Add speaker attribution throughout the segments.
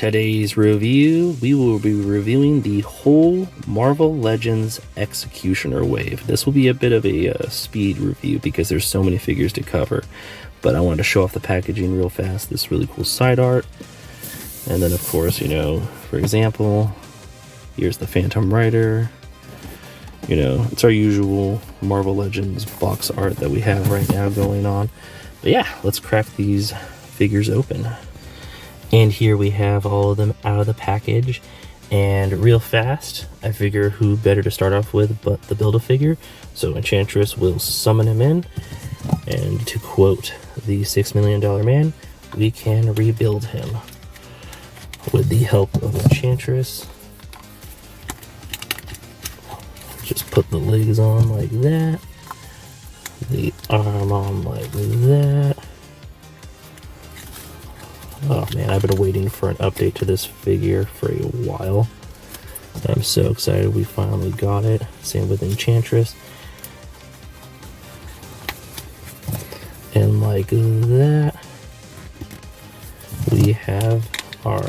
Speaker 1: today's review, we will be reviewing the whole Marvel Legends Executioner wave. This will be a bit of a speed review because there's so many figures to cover, but I wanted to show off the packaging real fast, this really cool side art. And then of course, for example, here's the Phantom Rider. It's our usual Marvel Legends box art that we have right now going on. But yeah, let's crack these figures open. And here we have all of them out of the package. And real fast, I figure who better to start off with but the Build-A-Figure. So Enchantress will summon him in. And to quote the $6 Million Man, we can rebuild him. With the help of Enchantress. Just put the legs on like that. The arm on like that. Oh man, I've been waiting for an update to this figure for a while. I'm so excited we finally got it. Same with Enchantress. And like that, we have our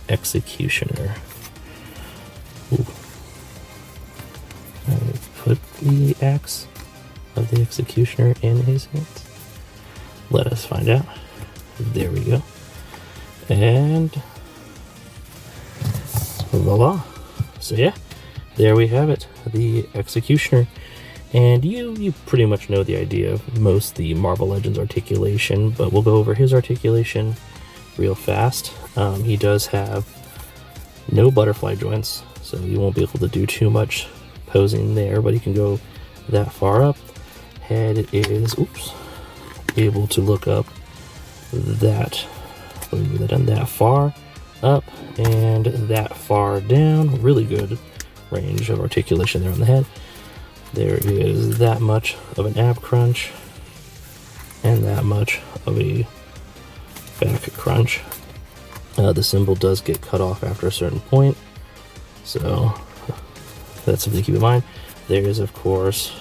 Speaker 1: Executioner. Ooh. Put the axe of the Executioner in his hands. Let us find out. There we go. And voila. So yeah, there we have it, the Executioner. And you pretty much know the idea of most the Marvel Legends articulation, but we'll go over his articulation real fast. He does have no butterfly joints, so you won't be able to do too much posing there, but he can go that far up. Head is, able to look up that far up and that far down. Really good range of articulation there on the head. There is that much of an ab crunch and that much of a back crunch. The symbol does get cut off after a certain point, so that's something to keep in mind. There is, of course,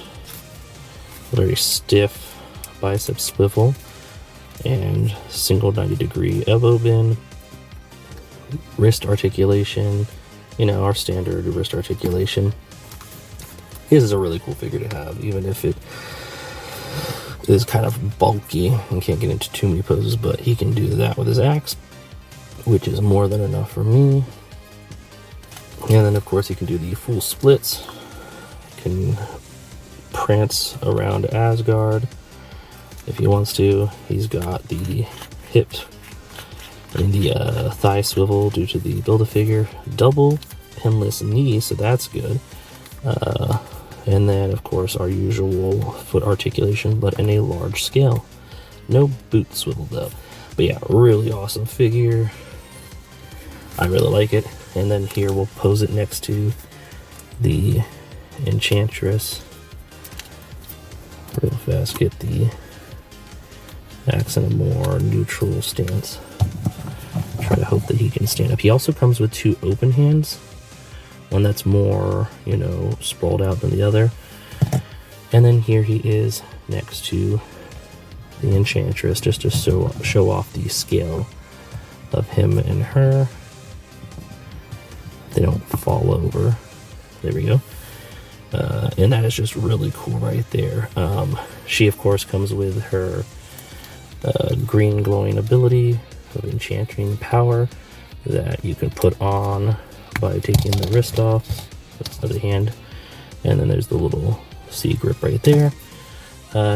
Speaker 1: a very stiff bicep swivel and single 90-degree elbow bend. Wrist articulation, our standard wrist articulation. This is a really cool figure to have, even if it is kind of bulky and can't get into too many poses, but he can do that with his axe, which is more than enough for me. And then of course he can do the full splits, can prance around Asgard if he wants to. He's got the hip and the thigh swivel due to the Build-A-Figure, double pinless knee, so that's good. And then of course our usual foot articulation, but in a large scale. No boot swivel though. But yeah, really awesome figure. I really like it. And then here we'll pose it next to the Enchantress. Real fast, get the axe in a more neutral stance. Try to hope that he can stand up. He also comes with two open hands. One that's more, sprawled out than the other. And then here he is next to the Enchantress, just to show off the scale of him and her. They don't fall over. There we go. And that is just really cool right there. She, of course, comes with her green glowing ability of enchanting power that you can put on by taking the wrist off of the hand. And then there's the little C grip right there.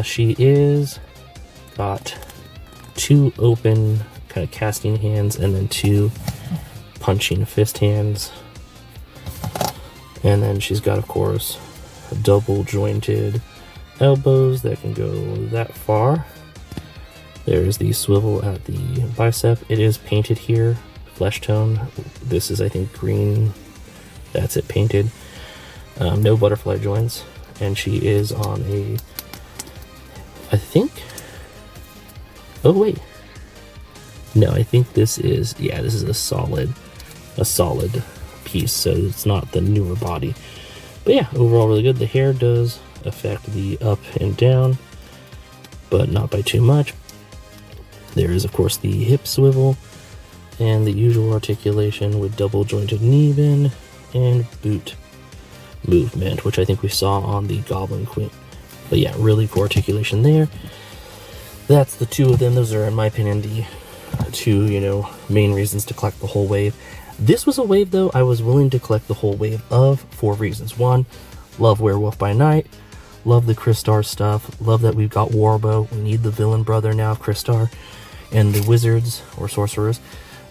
Speaker 1: She is got two open kind of casting hands and then two punching fist hands. And then she's got, of course, double jointed elbows that can go that far. There's the swivel at the bicep. It is painted here, flesh tone. This is, I think, green. That's it, painted. No butterfly joints. And she is on a, I think, oh wait. No, I think this is, yeah, this is a solid piece, so it's not the newer body. But yeah, overall really good. The hair does affect the up and down, but not by too much. There is, of course, the hip swivel, and the usual articulation with double jointed knee bend and boot movement, which I think we saw on the Goblin Queen. But yeah, really cool articulation there. That's the two of them. Those are, in my opinion, the two, main reasons to collect the whole wave. This was a wave, though, I was willing to collect the whole wave of for reasons. One, love Werewolf by Night. Love the Crystar stuff. Love that we've got Warbow. We need the villain brother now of Crystar. And the wizards, or sorcerers.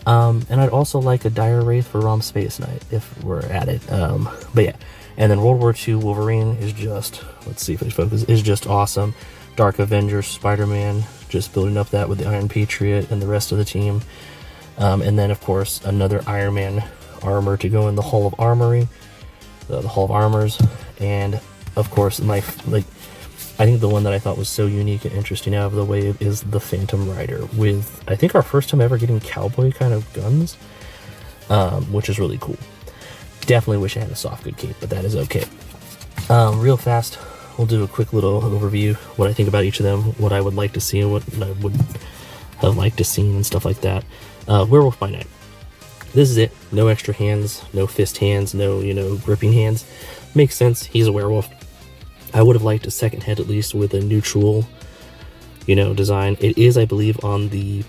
Speaker 1: And I'd also like a Dire Wraith for Rom Space Knight, if we're at it. But yeah. And then World War II Wolverine is just, let's see if I focus, is just awesome. Dark Avengers, Spider-Man, just building up that with the Iron Patriot and the rest of the team. And then, of course, another Iron Man armor to go in the Hall of Armory, the Hall of Armors. And, of course, I think the one that I thought was so unique and interesting out of the wave is the Phantom Rider, with, I think, our first time ever getting cowboy kind of guns, which is really cool. Definitely wish I had a soft good cape, but that is okay. Real fast, we'll do a quick little overview, what I think about each of them, what I would like to see and what I would have liked to see and stuff like that. Werewolf by Night. This is it. No extra hands, no fist hands, no, gripping hands. Makes sense. He's a werewolf. I would have liked a second head at least with a neutral, design. It is, I believe, on the,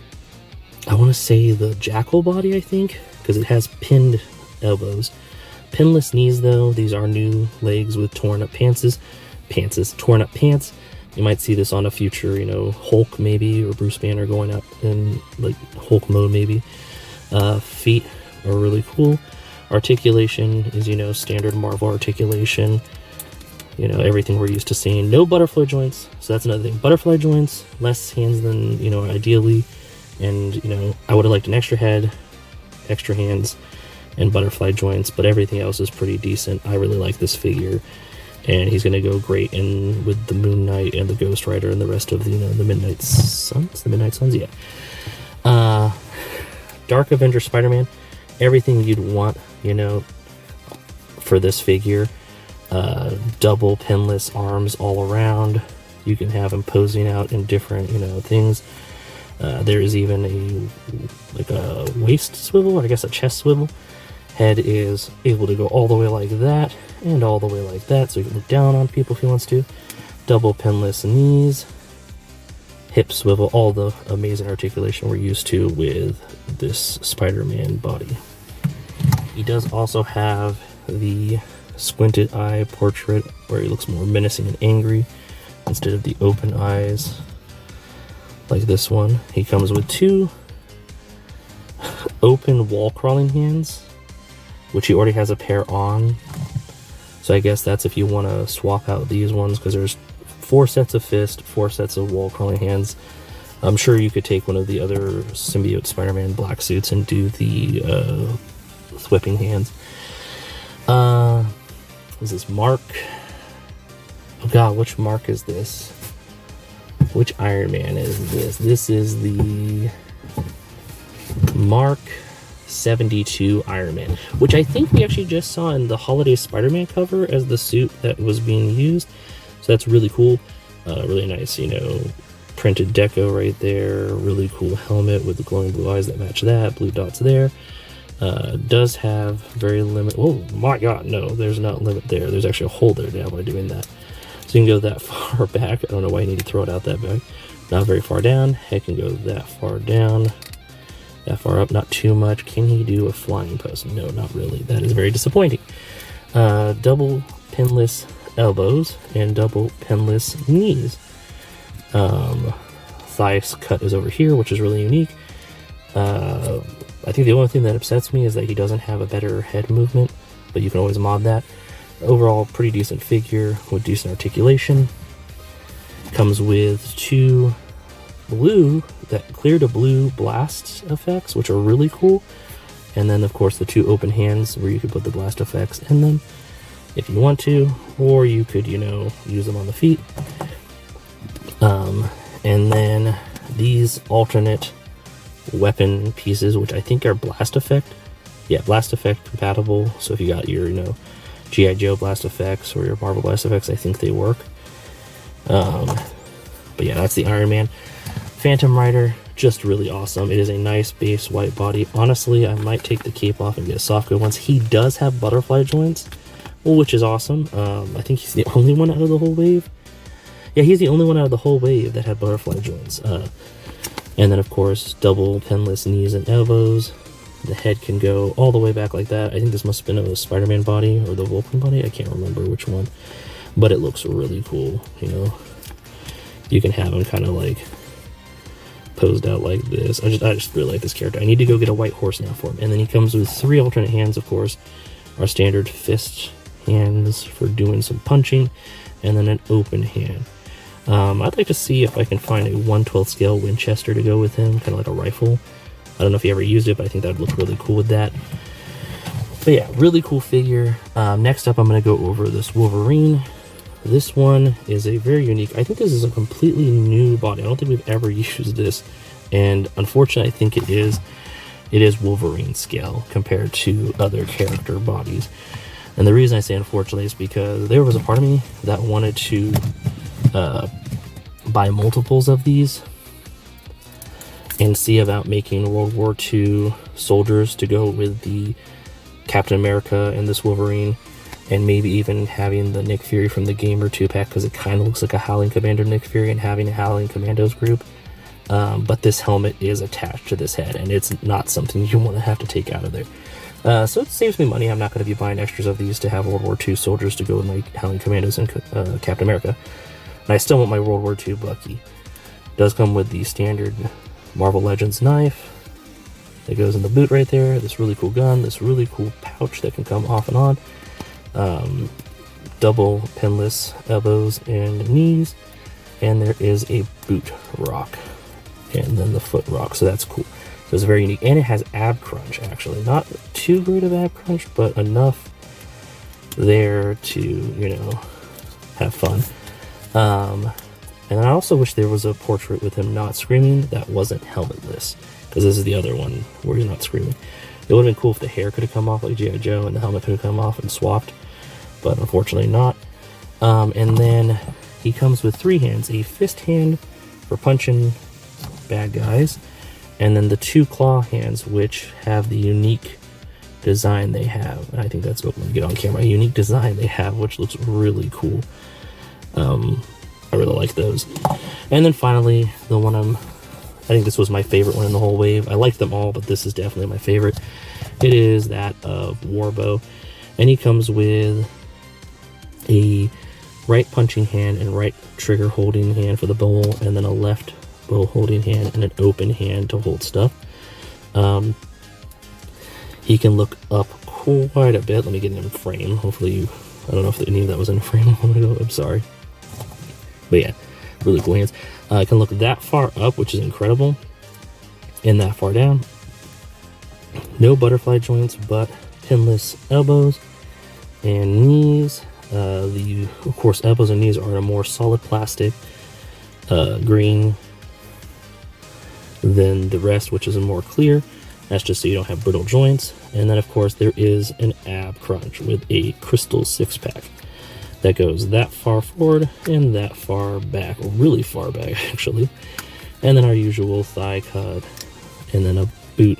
Speaker 1: I want to say the jackal body, I think, because it has pinned elbows. Pinless knees, though. These are new legs with torn up torn up pants. You might see this on a future, Hulk maybe, or Bruce Banner going up in like Hulk mode maybe. Feet are really cool. Articulation is, standard Marvel articulation. Everything we're used to seeing. No butterfly joints, so that's another thing. Butterfly joints, less hands than, ideally. And, I would have liked an extra head, extra hands, and butterfly joints, but everything else is pretty decent. I really like this figure, and he's going to go great in with the Moon Knight and the Ghost Rider and the rest of the, the Midnight Suns? The Midnight Suns, yeah. Dark Avenger Spider-Man, everything you'd want, for this figure. Double pinless arms all around. You can have him posing out in different, things. There is even a waist swivel, or I guess a chest swivel. Head is able to go all the way like that and all the way like that, so he can look down on people if he wants to. Double pinless knees, hip swivel, all the amazing articulation we're used to with this Spider-Man body. He does also have the squinted eye portrait where he looks more menacing and angry instead of the open eyes like this one. He comes with two open wall crawling hands, which he already has a pair on, so I guess that's if you want to swap out these ones, because there's 4 sets of fist, 4 sets of wall crawling hands. I'm sure you could take one of the other symbiote Spider-Man black suits and do the whipping hands. Is this Mark? Oh god, which Mark is this? Which Iron Man is this? This is the Mark 72 Iron Man, which I think we actually just saw in the Holiday Spider-Man cover as the suit that was being used. So that's really cool. Really nice, printed deco right there. Really cool helmet with the glowing blue eyes that match that. Blue dots there. Does have very limited. Oh my god, no, there's not limit there. There's actually a hole there now by doing that. So you can go that far back. I don't know why you need to throw it out that back. Not very far down. Head can go that far down. That far up, not too much. Can he do a flying post? No, not really. That is very disappointing. Double pinless elbows and double pinless knees. Thigh cut is over here, which is really unique. I think the only thing that upsets me is that he doesn't have a better head movement, but you can always mod that. Overall, pretty decent figure with decent articulation. Comes with 2 clear to blue blast effects, which are really cool. And then, of course, the 2 open hands where you could put the blast effects in them if you want to, or you could, use them on the feet. And then these alternate weapon pieces, which I think are blast effect. Yeah, blast effect compatible. So if you got your, G.I. Joe blast effects or your Marvel blast effects, I think they work. But yeah, that's the Iron Man. Phantom Rider, just really awesome. It is a nice base white body. Honestly, I might take the cape off and get a soft good ones. He does have butterfly joints, which is awesome. I think he's the only one out of the whole wave. Yeah, he's the only one out of the whole wave that had butterfly joints. And then, of course, double pinless knees and elbows. The head can go all the way back like that. I think this must have been a Spider-Man body or the Wolverine body. I can't remember which one. But it looks really cool, you know. You can have him kind of like posed out like this. I just really like this character. I need to go get a white horse now for him. And then he comes with 3 alternate hands, of course. Our standard fist hands for doing some punching. And then an open hand. I'd like to see if I can find a 1/12 scale Winchester to go with him, kind of like a rifle. I don't know if he ever used it, but I think that would look really cool with that. But yeah, really cool figure. Next up, I'm going to go over this Wolverine. This one is a very unique, I think this is a completely new body. I don't think we've ever used this. And unfortunately, I think it is Wolverine scale compared to other character bodies. And the reason I say unfortunately is because there was a part of me that wanted to buy multiples of these and see about making World War II soldiers to go with the Captain America and this Wolverine, and maybe even having the Nick Fury from the Gamer 2-pack, because it kind of looks like a Howling Commander Nick Fury and having a Howling Commandos group. But this helmet is attached to this head, and it's not something you want to have to take out of there. So it saves me money. I'm not going to be buying extras of these to have World War II soldiers to go with my Howling Commandos and Captain America. And I still want my World War II Bucky. It does come with the standard Marvel Legends knife that goes in the boot right there. This really cool gun. This really cool pouch that can come off and on. Double pinless elbows and knees. And there is a boot rock. And then the foot rock. So that's cool. So it's very unique. And it has ab crunch, actually. Not too great of ab crunch, but enough there to, you know, have fun. And I also wish there was a portrait with him not screaming that wasn't helmetless, because this is the other one where he's not screaming. It would have been cool if the hair could have come off like G.I. Joe and the helmet could have come off and swapped, but unfortunately not. And then he comes with 3 hands, a fist hand for punching bad guys, and then the 2 claw hands, which have the unique design they have. And I think that's what we get on camera, a unique design they have, which looks really cool. I really like those. And then finally, the one I think this was my favorite one in the whole wave. I like them all, but this is definitely my favorite. It is that of Warbow. And he comes with a right punching hand and right trigger holding hand for the bowl, and then a left bowl holding hand and an open hand to hold stuff. He can look up quite a bit. Let me get him in frame. Hopefully I don't know if any of that was in frame a moment ago. I'm sorry. But yeah, really cool hands. I can look that far up, which is incredible, and that far down. No butterfly joints, but pinless elbows and knees. Of course, elbows and knees are a more solid plastic green than the rest, which is a more clear. That's just so you don't have brittle joints. And then, of course, there is an ab crunch with a crystal 6-pack. That goes that far forward and that far back, or really far back actually. And then our usual thigh cut, and then a boot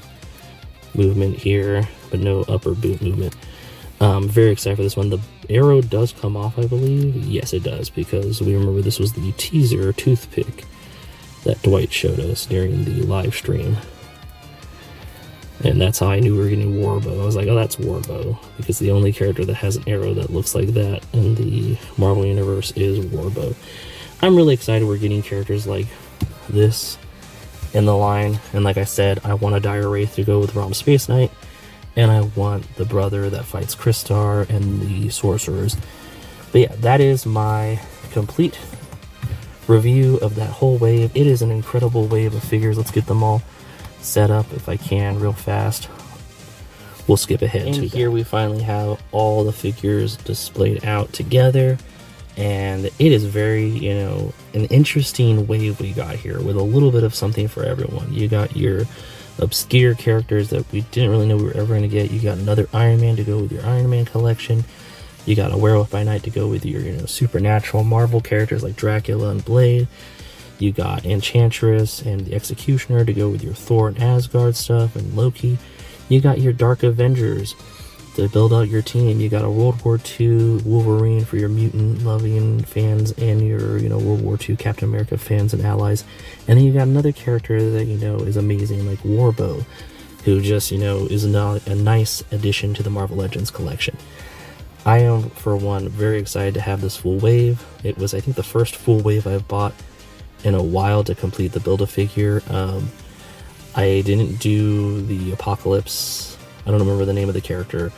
Speaker 1: movement here, but no upper boot movement. Very excited for this one. The arrow does come off, I believe. Yes, it does, because we remember this was the teaser toothpick that Dwight showed us during the live stream. And that's how I knew we were getting Warbow. I was like, oh, that's Warbow, because the only character that has an arrow that looks like that in the Marvel Universe is Warbow. I'm really excited we're getting characters like this in the line. And like I said, I want a Dire Wraith to go with Rom Space Knight, and I want the brother that fights Crystar and the Sorcerers. But yeah, that is my complete review of that whole wave. It is an incredible wave of figures. Let's get them all set up if I can real fast. We'll skip ahead to here that. We finally have all the figures displayed out together, and it is very, you know, an interesting wave we got here with a little bit of something for everyone. You got your obscure characters that we didn't really know we were ever going to get. You got another Iron Man to go with your Iron Man collection. You got a Werewolf by Night to go with your, you know, supernatural Marvel characters like Dracula and Blade. You got Enchantress and the Executioner to go with your Thor and Asgard stuff, and Loki. You got your Dark Avengers to build out your team. You got a World War II Wolverine for your mutant-loving fans and your, World War II Captain America fans and allies. And then you got another character that, is amazing, like Warbow, who just, is a nice addition to the Marvel Legends collection. I am, for one, very excited to have this full wave. It was, I think, the first full wave I've bought in a while to complete the Build-A-Figure. I didn't do the Apocalypse, I don't remember the name of the character,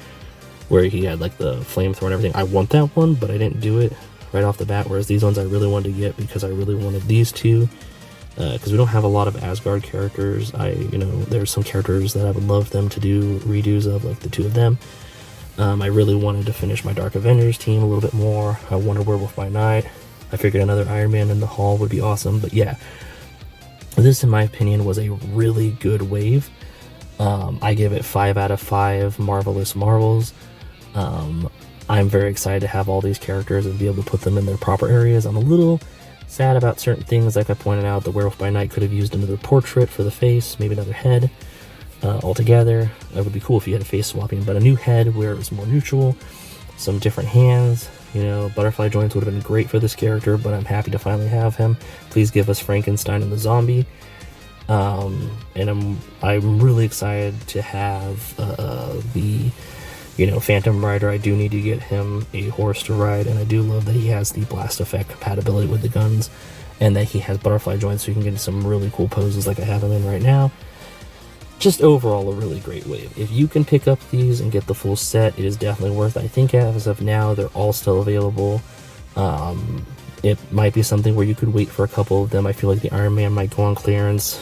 Speaker 1: where he had like the flamethrower and everything. I want that one, but I didn't do it right off the bat, whereas these ones I really wanted to get because I really wanted these two, because we don't have a lot of Asgard characters. There's some characters that I would love them to do redos of, like the two of them. I really wanted to finish my Dark Avengers team a little bit more. I wanted Werewolf by Night. I figured another Iron Man in the haul would be awesome, but yeah, this, in my opinion, was a really good wave. I give it 5 out of 5 Marvelous Marvels. I'm very excited to have all these characters and be able to put them in their proper areas. I'm a little sad about certain things, like I pointed out, the Werewolf by Night could have used another portrait for the face, maybe another head altogether. It would be cool if you had a face swapping, but a new head where it was more neutral, some different hands. Butterfly joints would have been great for this character, but I'm happy to finally have him. Please give us Frankenstein and the zombie. And I'm really excited to have the Phantom Rider. I do need to get him a horse to ride, and I do love that he has the blast effect compatibility with the guns, and that he has butterfly joints, so you can get some really cool poses like I have him in right now. Just overall a really great wave. If you can pick up these and get the full set, it is definitely worth it. I think as of now they're all still available. It might be something where you could wait for a couple of them. I feel like the Iron Man might go on clearance.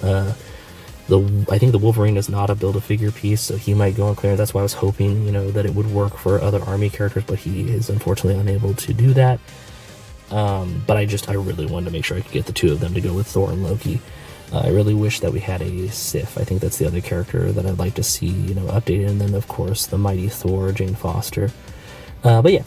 Speaker 1: I think the Wolverine is not a Build-A-Figure piece, so he might go on clearance. That's why I was hoping, that it would work for other army characters, but he is unfortunately unable to do that. But I really wanted to make sure I could get the two of them to go with Thor and Loki. I really wish that we had a Sif. I think that's the other character that I'd like to see, updated. And then, of course, the mighty Thor, Jane Foster. But yeah,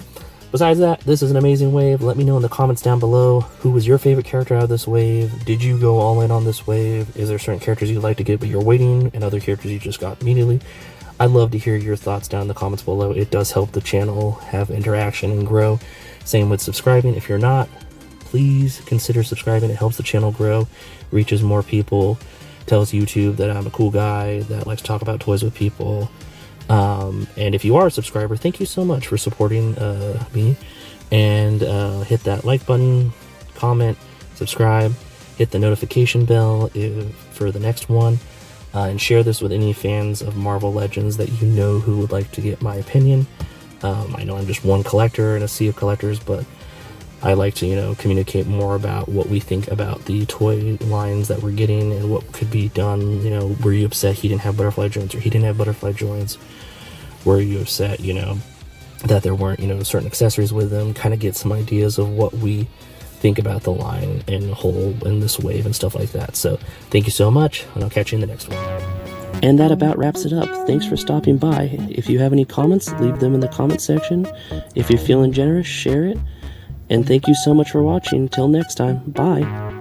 Speaker 1: besides that, this is an amazing wave. Let me know in the comments down below, who was your favorite character out of this wave? Did you go all in on this wave? Is there certain characters you'd like to get but you're waiting, and other characters you just got immediately? I'd love to hear your thoughts down in the comments below. It does help the channel have interaction and grow. Same with subscribing. If you're not, please consider subscribing. It helps the channel grow, reaches more people, tells YouTube that I'm a cool guy that likes to talk about toys with people. And if you are a subscriber, thank you so much for supporting me. And hit that like button, comment, subscribe, hit the notification bell for the next one, and share this with any fans of Marvel Legends that you know who would like to get my opinion. I know I'm just one collector in a sea of collectors, but I like to, communicate more about what we think about the toy lines that we're getting and what could be done. Were you upset he didn't have butterfly joints, or he didn't have butterfly joints? Were you upset, that there weren't, certain accessories with them? Kind of get some ideas of what we think about the line in whole in this wave and stuff like that. So thank you so much, and I'll catch you in the next one. And that about wraps it up. Thanks for stopping by. If you have any comments, leave them in the comment section. If you're feeling generous, share it. And thank you so much for watching. Till next time, bye.